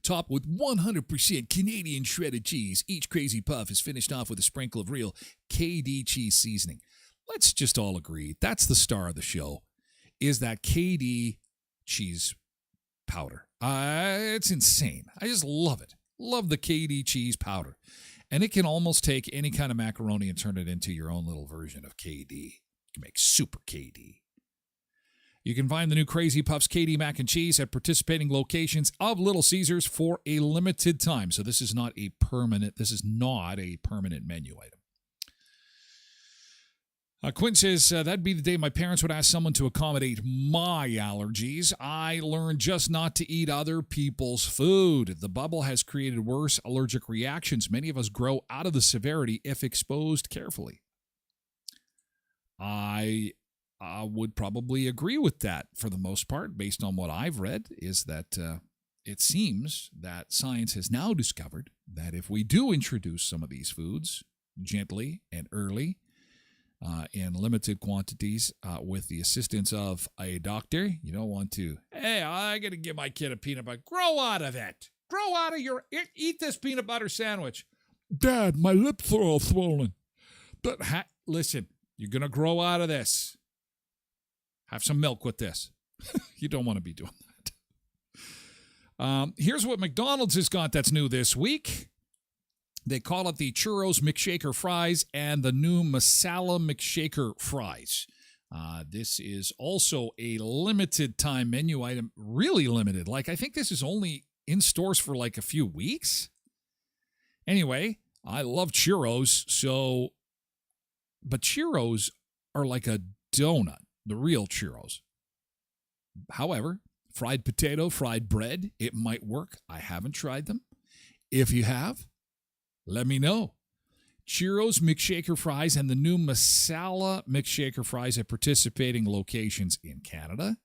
Topped with 100% Canadian shredded cheese, each Crazy Puff is finished off with a sprinkle of real KD cheese seasoning. Let's just all agree that's the star of the show, is that KD cheese powder. It's insane. I just love it. Love the KD cheese powder. And it can almost take any kind of macaroni and turn it into your own little version of KD. You can make super KD. You can find the new Crazy Puffs KD mac and cheese at participating locations of Little Caesars for a limited time. So this is not a permanent menu item. Quinn says, that'd be the day my parents would ask someone to accommodate my allergies. I learned just not to eat other people's food. The bubble has created worse allergic reactions. Many of us grow out of the severity if exposed carefully. I would probably agree with that for the most part, based on what I've read, is that it seems that science has now discovered that if we do introduce some of these foods gently and early, in limited quantities with the assistance of a doctor. You don't want to, hey, I got to give my kid a peanut butter. Grow out of it. Grow out of eat this peanut butter sandwich. Dad, my lips are all swollen. But listen, you're going to grow out of this. Have some milk with this. You don't want to be doing that. Here's what McDonald's has got that's new this week. They call it the Churros McShaker Fries and the new Masala McShaker Fries. This is also a limited time menu item, really limited. Like, I think this is only in stores for like a few weeks. Anyway, I love churros, but churros are like a donut, the real churros. However, fried potato, fried bread, it might work. I haven't tried them. If you have, let me know. Churros McShaker Fries and the new Masala McShaker Fries at participating locations in Canada.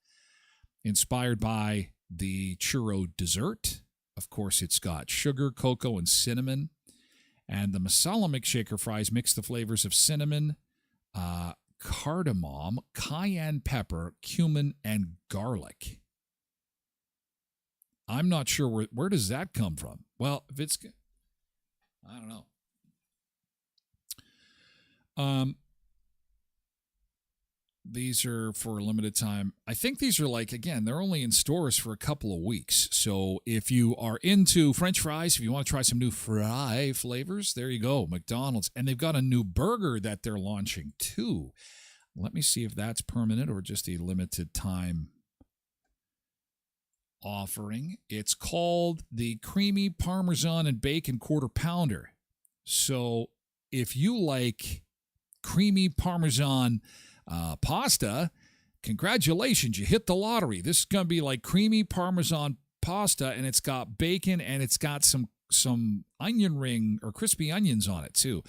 Inspired by the churro dessert. Of course, it's got sugar, cocoa, and cinnamon. And the Masala McShaker Fries mix the flavors of cinnamon, cardamom, cayenne pepper, cumin, and garlic. I'm not sure where does that come from. Well, if it's, I don't know. These are for a limited time. I think these are like, again, they're only in stores for a couple of weeks. So if you are into French fries, if you want to try some new fry flavors, there you go, McDonald's. And they've got a new burger that they're launching too. Let me see if that's permanent or just a limited time offering. It's called the Creamy Parmesan and Bacon Quarter Pounder. So if you like creamy Parmesan pasta, congratulations, you hit the lottery. This is going to be like creamy Parmesan pasta, and it's got bacon and it's got some onion ring or crispy onions on it too.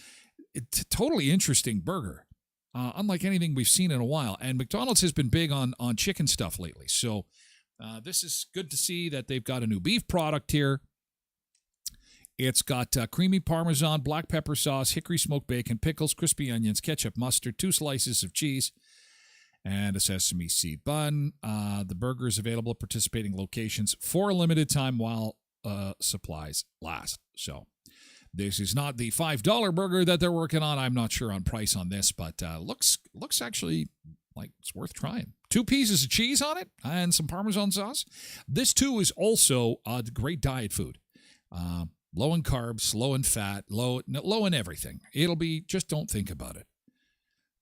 It's a totally interesting burger, unlike anything we've seen in a while. And McDonald's has been big on chicken stuff lately. So this is good to see that they've got a new beef product here. It's got creamy Parmesan, black pepper sauce, hickory smoked bacon, pickles, crispy onions, ketchup, mustard, 2 slices of cheese, and a sesame seed bun. The burger is available at participating locations for a limited time while supplies last. So this is not the $5 burger that they're working on. I'm not sure on price on this, but looks actually like it's worth trying. 2 pieces of cheese on it and some Parmesan sauce. This, too, is also a great diet food. Low in carbs, low in fat, low in everything. It'll be, just don't think about it.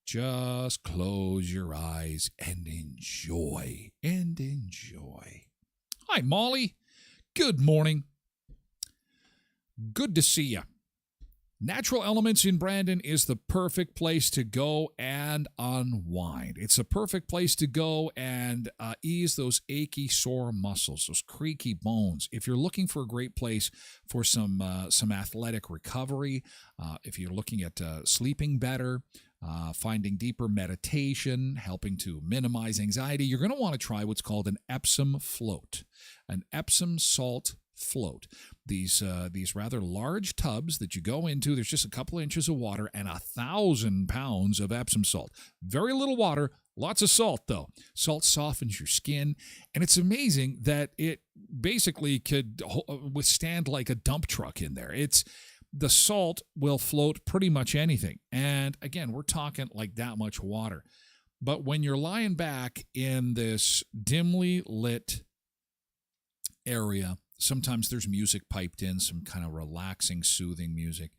Just close your eyes and enjoy. Hi, Molly. Good morning. Good to see you. Natural Elements in Brandon is the perfect place to go and unwind. It's a perfect place to go and ease those achy, sore muscles, those creaky bones. If you're looking for a great place for some athletic recovery, if you're looking at sleeping better, finding deeper meditation, helping to minimize anxiety, you're going to want to try what's called an Epsom float, an Epsom salt float. These rather large tubs that you go into, there's just a couple of inches of water and 1,000 pounds of Epsom salt. Very little water, lots of salt though. Salt softens your skin, and it's amazing that it basically could withstand like a dump truck in there. The salt will float pretty much anything. And again, we're talking like that much water. But when you're lying back in this dimly lit area, sometimes there's music piped in, some kind of relaxing, soothing music.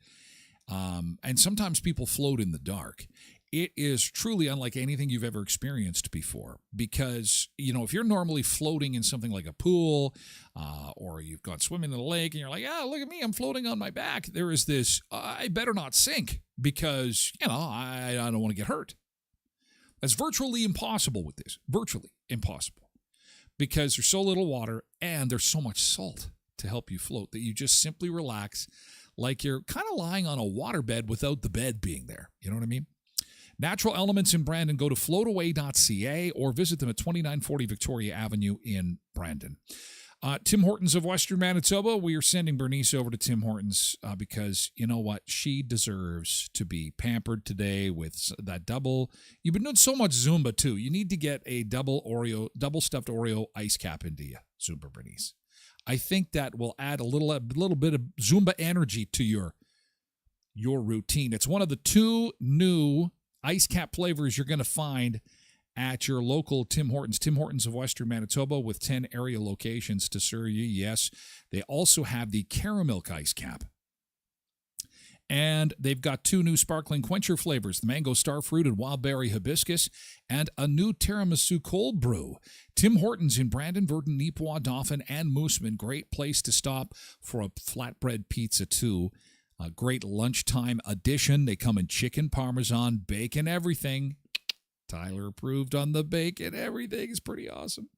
And sometimes people float in the dark. It is truly unlike anything you've ever experienced before because, if you're normally floating in something like a pool or you've gone swimming in the lake and you're like, look at me, I'm floating on my back. There is this, I better not sink because, I don't want to get hurt. That's virtually impossible with this. Virtually impossible. Because there's so little water and there's so much salt to help you float that you just simply relax like you're kind of lying on a waterbed without the bed being there. You know what I mean? Natural Elements in Brandon. Go to floataway.ca or visit them at 2940 Victoria Avenue in Brandon. Tim Hortons of Western Manitoba. We are sending Bernice over to Tim Hortons because you know what? She deserves to be pampered today with that double. You've been doing so much Zumba too. You need to get a double stuffed Oreo ice cap into you, Zumba Bernice. I think that will add a little bit of Zumba energy to your routine. It's one of the 2 new ice cap flavors you're going to find at your local Tim Hortons of Western Manitoba with 10 area locations to serve you. Yes, they also have the caramel ice cap. And they've got 2 new sparkling quencher flavors, the mango starfruit and wildberry hibiscus, and a new tiramisu cold brew. Tim Hortons in Brandon, Verdon, Neepawa, Dauphin, and Mooseman. Great place to stop for a flatbread pizza, too. A great lunchtime addition. They come in chicken, parmesan, bacon, everything. Tyler approved on the bacon. Everything is pretty awesome.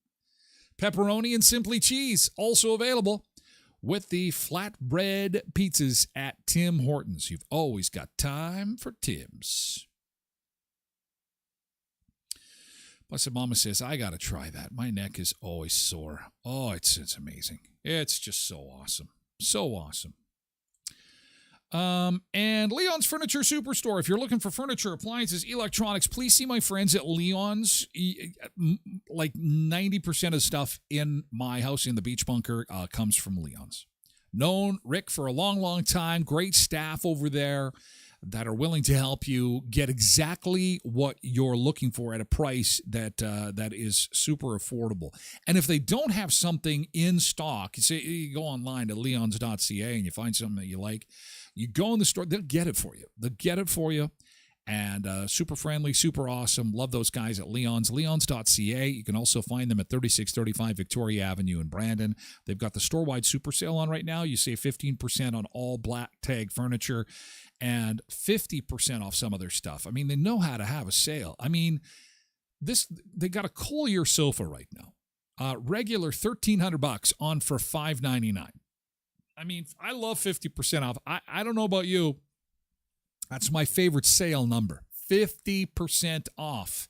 Pepperoni and Simply Cheese, also available with the flatbread pizzas at Tim Hortons. You've always got time for Tim's. Blessed Mama says, I got to try that. My neck is always sore. Oh, it's amazing. It's just so awesome. So awesome. And Leon's Furniture Superstore. If you're looking for furniture, appliances, electronics, please see my friends at Leon's. Like 90% of stuff in my house in the Beach Bunker comes from Leon's. Known Rick for a long, long time. Great staff over there that are willing to help you get exactly what you're looking for at a price that is super affordable. And if they don't have something in stock, you go online to leons.ca and you find something that you like, you go in the store, they'll get it for you. They'll get it for you. And super friendly, super awesome. Love those guys at Leon's. Leons.ca. You can also find them at 3635 Victoria Avenue in Brandon. They've got the store-wide super sale on right now. You save 15% on all black tag furniture and 50% off some of their stuff. I mean, they know how to have a sale. I mean, they got a Collier sofa right now. Regular $1,300 on for $599. I mean, I love 50% off. I don't know about you. That's my favorite sale number. 50% off.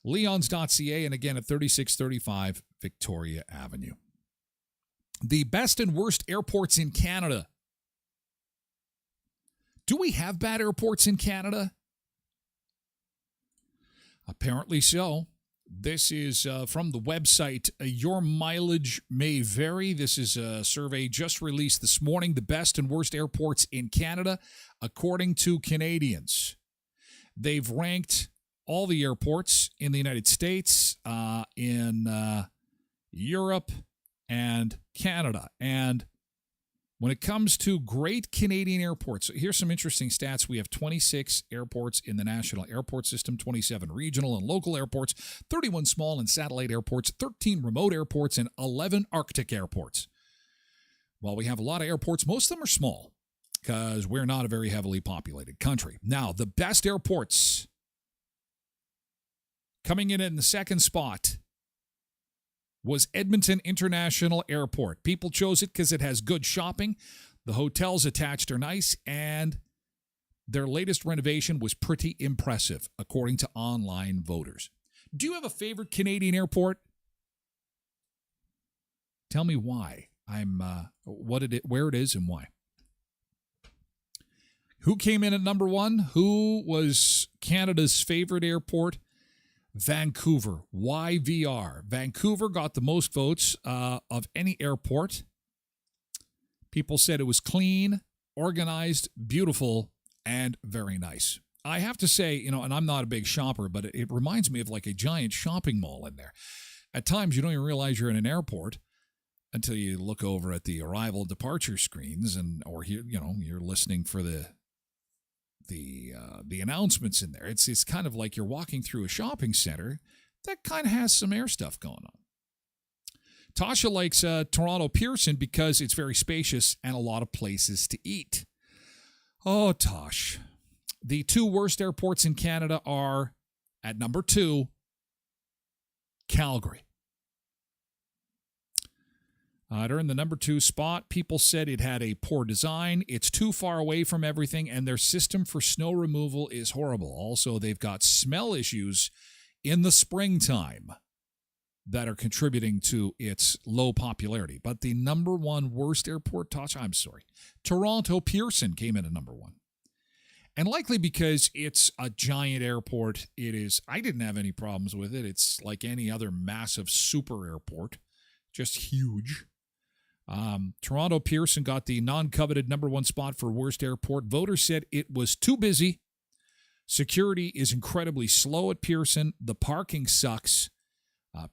Leons.ca, and again at 3635 Victoria Avenue. The best and worst airports in Canada. Do we have bad airports in Canada? Apparently so. This is from the website Your Mileage May Vary. This is a survey just released this morning. The best and worst airports in Canada, according to Canadians. They've ranked all the airports in the United States, in Europe, and Canada. And when it comes to great Canadian airports, here's some interesting stats. We have 26 airports in the national airport system, 27 regional and local airports, 31 small and satellite airports, 13 remote airports, and 11 Arctic airports. While we have a lot of airports, most of them are small because we're not a very heavily populated country. Now, the best airports coming in the second spot was Edmonton International Airport. People chose it because it has good shopping. The hotels attached are nice, and their latest renovation was pretty impressive, according to online voters. Do you have a favorite Canadian airport? Tell me why. Where it is, and why. Who came in at number 1? Who was Canada's favorite airport? Vancouver, YVR. Vancouver got the most votes of any airport. People said it was clean, organized, beautiful, and very nice. I have to say, and I'm not a big shopper, but it reminds me of like a giant shopping mall in there. At times, you don't even realize you're in an airport until you look over at the arrival departure screens, or you're listening for the announcements in there. It's kind of like you're walking through a shopping center that kind of has some air stuff going on. Tasha likes Toronto Pearson because it's very spacious and a lot of places to eat. Oh, Tosh. The 2 worst airports in Canada are, at number 2, Calgary. They're in the number 2 spot. People said it had a poor design. It's too far away from everything, and their system for snow removal is horrible. Also, they've got smell issues in the springtime that are contributing to its low popularity. But the number 1 worst airport, Toronto Pearson came in at number 1. And likely because it's a giant airport, I didn't have any problems with it. It's like any other massive super airport, just huge. Toronto Pearson got the non-coveted number 1 spot for worst airport. Voters said it was too busy. Security is incredibly slow at Pearson. The parking sucks.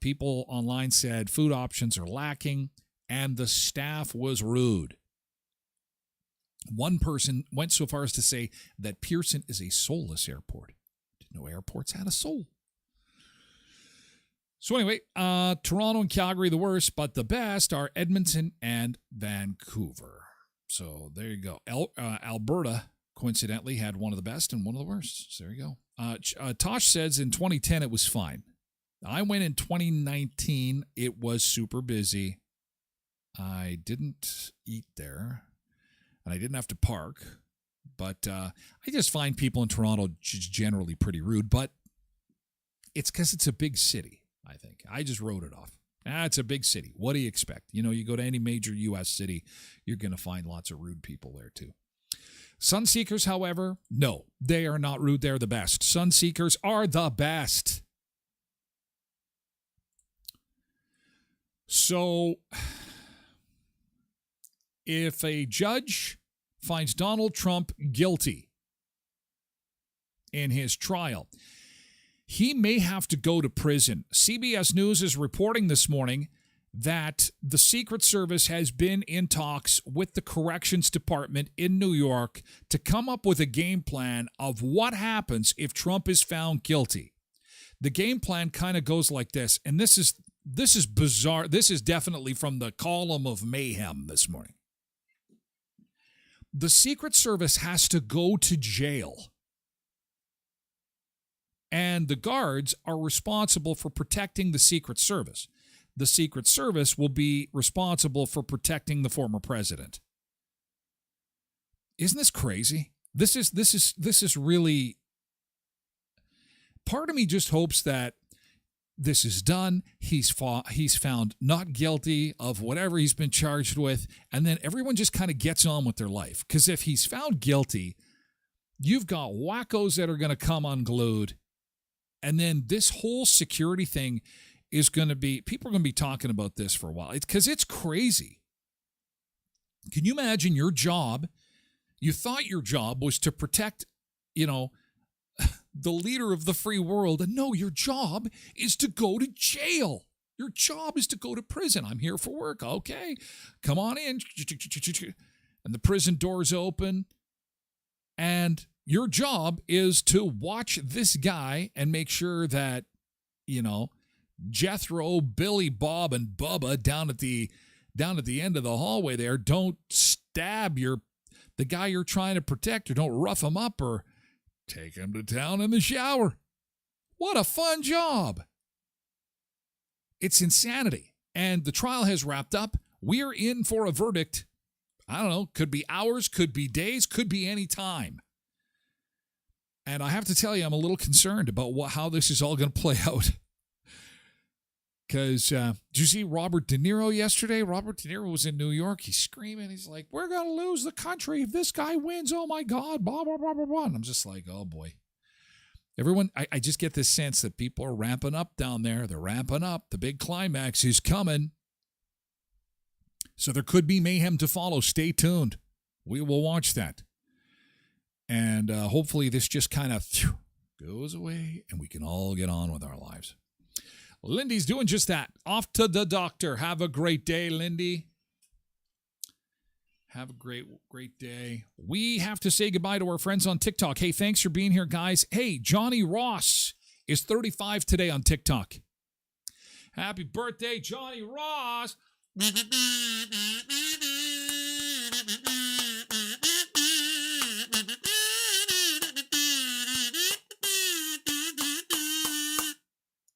People online said food options are lacking, and the staff was rude. One person went so far as to say that Pearson is a soulless airport. Didn't know airports had a soul. So anyway, Toronto and Calgary the worst, but the best are Edmonton and Vancouver. So there you go. Alberta, coincidentally, had one of the best and one of the worst. So there you go. Tosh says in 2010 it was fine. I went in 2019. It was super busy. I didn't eat there, and I didn't have to park. But I just find people in Toronto just generally pretty rude. But it's because it's a big city, I think. I just wrote it off. It's a big city. What do you expect? You know, you go to any major U.S. city, you're going to find lots of rude people there, too. Sunseekers, however, no, they are not rude. They're the best. Sunseekers are the best. So, if a judge finds Donald Trump guilty in his trial, he may have to go to prison. CBS News is reporting this morning that the Secret Service has been in talks with the Corrections Department in New York to come up with a game plan of what happens if Trump is found guilty. The game plan kind of goes like this, and this is bizarre. This is definitely from the column of mayhem this morning. The Secret Service has to go to jail, and the guards are responsible for protecting the Secret Service. The Secret Service will be responsible for protecting the former president. Isn't this crazy? This is really. Part of me just hopes that this is done. He's found not guilty of whatever he's been charged with, and then everyone just kind of gets on with their life. Because if he's found guilty, you've got wackos that are going to come unglued, and then this whole security thing is going to be, people are going to be talking about this for a while. It's because it's crazy. Can you imagine your job? You thought your job was to protect, the leader of the free world. And no, your job is to go to jail. Your job is to go to prison. I'm here for work. Okay, come on in. And the prison doors open. And your job is to watch this guy and make sure that, Jethro, Billy, Bob, and Bubba down at the end of the hallway there don't stab the guy you're trying to protect, or don't rough him up, or take him to town in the shower. What a fun job. It's insanity. And the trial has wrapped up. We're in for a verdict. I don't know, could be hours, could be days, could be any time. And I have to tell you, I'm a little concerned about how this is all going to play out. Because, did you see Robert De Niro yesterday? Robert De Niro was in New York. He's screaming. He's like, we're going to lose the country if this guy wins. Oh, my God. Blah, blah, blah, blah, blah. And I'm just like, oh, boy. Everyone, I just get this sense that people are ramping up down there. They're ramping up. The big climax is coming. So there could be mayhem to follow. Stay tuned. We will watch that. And hopefully this just kind of goes away and we can all get on with our lives. Lindy's doing just that. Off to the doctor. Have a great day, Lindy. Have a great day. We have to say goodbye to our friends on TikTok. Hey, thanks for being here, guys. Hey, Johnny Ross is 35 today on TikTok. Happy birthday, Johnny Ross.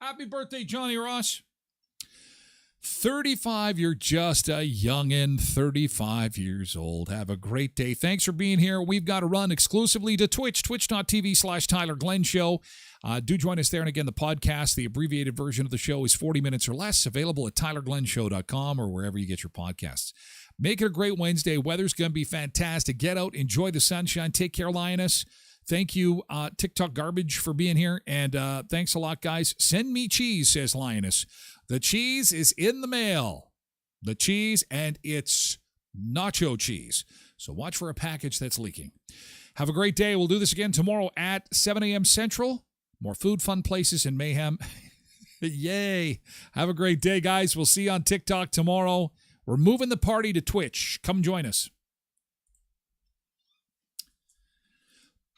Happy birthday, Johnny Ross. 35, you're just a youngin', 35 years old. Have a great day. Thanks for being here. We've got to run exclusively to Twitch, twitch.tv/Tyler Glen Show. Do join us there. And again, the podcast, the abbreviated version of the show is 40 minutes or less, available at tylerglenshow.com or wherever you get your podcasts. Make it a great Wednesday. Weather's going to be fantastic. Get out, enjoy the sunshine. Take care, Lioness. Thank you, TikTok Garbage, for being here. And thanks a lot, guys. Send me cheese, says Lioness. The cheese is in the mail. The cheese, and it's nacho cheese. So watch for a package that's leaking. Have a great day. We'll do this again tomorrow at 7 a.m. Central. More food, fun places, and mayhem. Yay. Have a great day, guys. We'll see you on TikTok tomorrow. We're moving the party to Twitch. Come join us.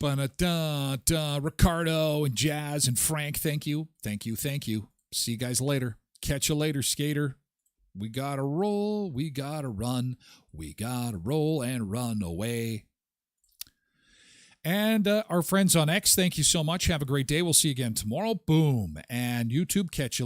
Ba-da-da-da. Ricardo and Jazz and Frank, thank you. Thank you. Thank you. See you guys later. Catch you later, skater. We gotta roll. We gotta run. We gotta roll and run away. And our friends on X, thank you so much. Have a great day. We'll see you again tomorrow. Boom. And YouTube, catch you